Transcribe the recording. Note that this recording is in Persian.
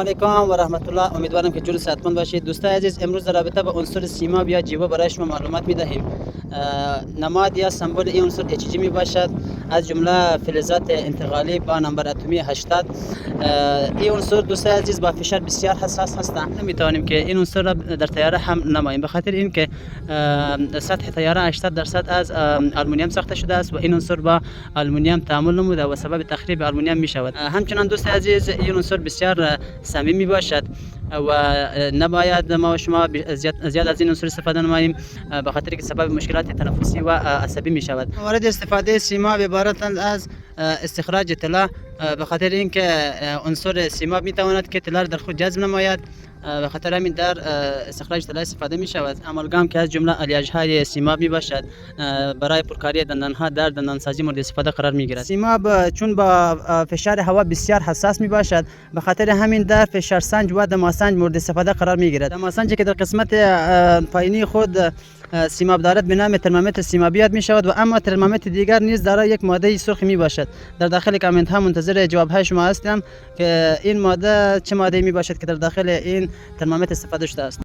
علیکم و رحمت الله. امیدوارم که جور صحتمند باشید. دوستان عزیز، امروز در رابطه با عنصر سیماب یا جیوا برای شما معلومات می‌دهیم. نماد یا سمبل این عنصر Hg می باشد، از جمله فلزات انتقالی با نمبر اتمی 80. این عنصر دوستان عزیز با فشار بسیار حساس هستند. نمی‌توانیم که این عنصر را در تیاره هم نماییم، به خاطر اینکه سطح تیاره 80% از آلومینیوم ساخته شده است و این عنصر با آلومینیوم تعامل نموده و سبب تخریب آلومینیوم می شود. همچنان دوستان عزیز، این عنصر بسیار صمیمی باشد و نباید ما و شما زیاد از این عنصر استفاده نماییم، به خاطر که سبب مشکلات تنفسی و عصبی می شود. موارد استفاده سیماب عبارتند از استخراج طلا، به خاطر اینکه عنصر سیماب می تواند که طلا را در خود جذب نماید، به خاطر همین در استخراج طلا استفاده می شود. آمالگام که از جمله آلیاژ های سیماب می باشد، برای پرکاری دندان ها در دندانسازی مورد استفاده قرار می گیرد. سیماب چون با فشار هوا بسیار حساس می باشد، به خاطر همین در فشار سنج و دماسنج مورد استفاده قرار می گیرد. دماسنجی که در قسمت پایینی خود سیماب دارد به نام ترمامتر سیمابی یاد می شود و اما ترمامتر دیگر نیز دارای یک ماده سرخ می باشد. در داخل کامنت ها منتظر جواب های شما هستم که این ماده چه ماده می باشد که در داخل این ترمامتر استفاده شده است.